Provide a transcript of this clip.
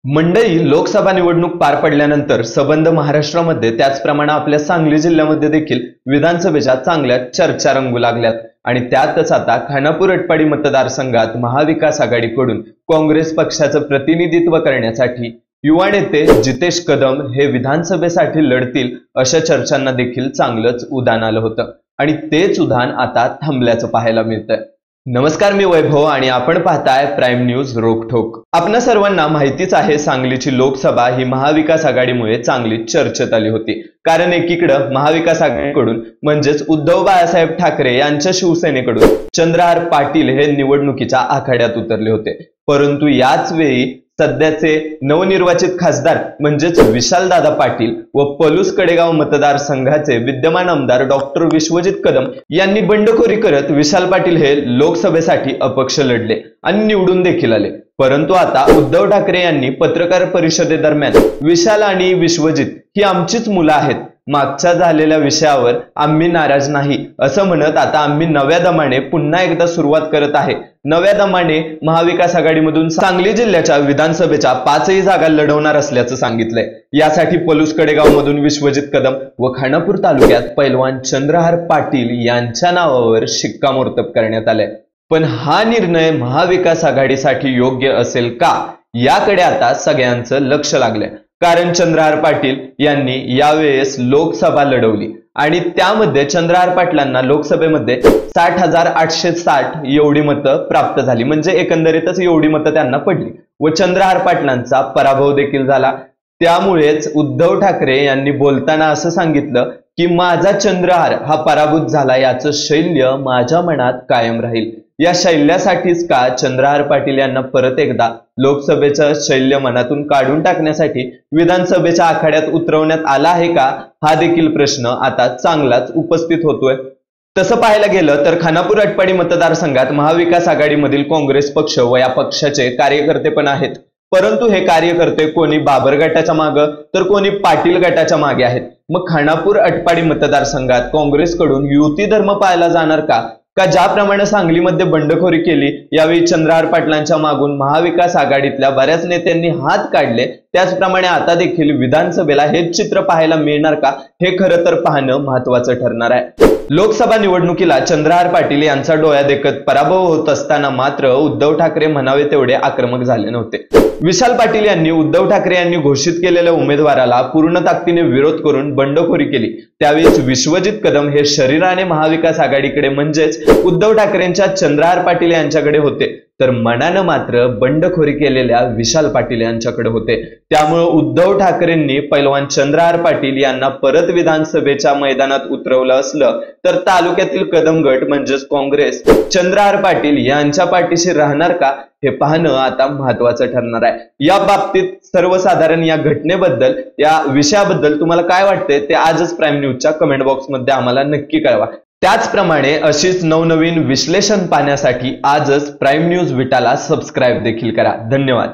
मंडई लोकसभा निवडणूक पार पडल्यानंतर सबंध महाराष्ट्रामध्ये त्याचप्रमाणे आपल्या सांगली जिल्ह्यामध्ये देखील विधानसभेच्या चांगल्या चर्चा रंगू लागल्यात आणि त्यातच आता खानापूर अटपाडी मतदारसंघात महाविकास आघाडीकडून काँग्रेस पक्षाचं प्रतिनिधित्व करण्यासाठी युवा नेते जितेश कदम हे विधानसभेसाठी लढतील अशा चर्चांना देखील चांगलंच उधाण आलं होतं आणि तेच उधाण आता थांबल्याचं पाहायला मिळतंय। नमस्कार, मी वैभव आणि आपण पाहताय प्राइम न्यूज रोकठोक। आपल्या सर्वांना माहितीच आहे, सांगलीची लोकसभा ही महाविकास आघाडीमुळे चांगली चर्चेत आली होती। कारण एकीकडे महाविकास आघाडीकडून म्हणजेच उद्धव बाळासाहेब ठाकरे यांच्या शिवसेनेकडून चंद्रहार पाटील हे निवडणुकीच्या आखाड्यात उतरले होते। परंतु याच वेळी सध्याचे नवनिर्वाचित खासदार म्हणजेच विशालदादा पाटील व पलूस कडेगाव मतदारसंघाचे विद्यमान आमदार डॉक्टर विश्वजित कदम यांनी बंडखोरी करत विशाल पाटील हे लोकसभेसाठी अपक्ष लढले आणि निवडून देखील आले। परंतु आता उद्धव ठाकरे यांनी पत्रकार परिषदेदरम्यान विशाल आणि विश्वजित ही आमचीच मुलं आहेत, मागच्या झालेल्या विषयावर आम्ही नाराज नाही असं म्हणत आता आम्ही नव्या दमाने पुन्हा एकदा सुरुवात करत आहे। नव्या दमाने महाविकास आघाडीमधून सांगली जिल्ह्याच्या विधानसभेच्या 5ही जागा लढवणार असल्याचं सांगितलंय। यासाठी पलूस कडेगाव मधून विश्वजित कदम व खानापूर तालुक्यात पैलवान चंद्रहार पाटील यांच्या नावावर शिक्कामोर्तब करण्यात आलंय। पण हा निर्णय महाविकास आघाडीसाठी योग्य असेल का, याकडे आता सगळ्यांचं लक्ष लागलंय। कारण चंद्रहार पाटील यांनी यावेळेस लोकसभा लढवली आणि त्यामध्ये चंद्रहार पाटलांना लोकसभेमध्ये 60,860 एवढी मतं प्राप्त झाली, म्हणजे एकंदरीतच एवढी मतं त्यांना पडली व चंद्रहार पाटलांचा पराभव देखील झाला। त्यामुळेच उद्धव ठाकरे यांनी बोलताना असं सांगितलं की माझा चंद्रहार हा पराभूत झाला, याचं शैल्य माझ्या मनात कायम राहील। या शैल्यासाठीच का चंद्रहार पाटील यांना परत एकदा लोकसभेचं शैल्य मनातून काढून टाकण्यासाठी विधानसभेच्या आखाड्यात उतरवण्यात आला आहे का, हा देखील प्रश्न आता चांगलाच उपस्थित होतोय। तसं पाहायला गेलं तर खानापूर अटपाडी मतदारसंघात महाविकास आघाडीमधील काँग्रेस पक्ष व या पक्षाचे कार्यकर्ते पण आहेत। परंतु हे कार्यकर्ते कोणी बाबर गटाच्या मागे तर कोणी पाटील गटाच्या मागे आहेत। मग खानापूर अटपाडी मतदारसंघात काँग्रेसकडून युती धर्म पाळला जाणार का ज्याप्रमाणे सांगलीमध्ये बंडखोरी केली यावेळी चंद्रहार पाटलांच्या मागून महाविकास आघाडीतल्या बऱ्याच नेत्यांनी हात काढले, त्याचप्रमाणे आता देखील विधानसभेला हेच चित्र पाहायला मिळणार का, हे खरं तर पाहणं महत्त्वाचं ठरणार आहे। लोकसभा निवडणुकीला चंद्रहार पाटील यांचा डोळा देखत पराभव होत असताना मात्र उद्धव ठाकरे म्हणावे तेवढे आक्रमक झाले नव्हते। विशाल पाटील यांनी उद्धव ठाकरे यांनी घोषित केलेल्या उमेदवाराला पूर्ण ताकदीने विरोध करून बंडखोरी केली। त्यावेळी विश्वजित कदम हे शरीराने महाविकास आघाडीकडे म्हणजेच उद्धव ठाकरेंच्या चंद्रहार पाटील यांच्याकडे होते, तर मनानं मात्र बंडखोरी केलेल्या विशाल पाटील यांच्याकडे होते। त्यामुळे उद्धव ठाकरेंनी पैलवान चंद्रहार पाटील यांना परत विधानसभेच्या मैदानात उतरवलं असलं तर तालुक्यातील कदम गट म्हणजेच काँग्रेस चंद्रहार पाटील यांच्या पाठीशी राहणार का, हे पाहणं आता महत्त्वाचं ठरणार आहे। या बाबतीत सर्वसाधारण या घटनेबद्दल, या विषयाबद्दल तुम्हाला काय वाटतंय ते आजच प्राइम न्यूजच्या कमेंट बॉक्समध्ये आम्हाला नक्की कळवा। त्याचप्रमाणे अशीच नवनवीन विश्लेषण पाहण्यासाठी आजच प्राइम न्यूज विटाला सबस्क्राइब देखील करा। धन्यवाद।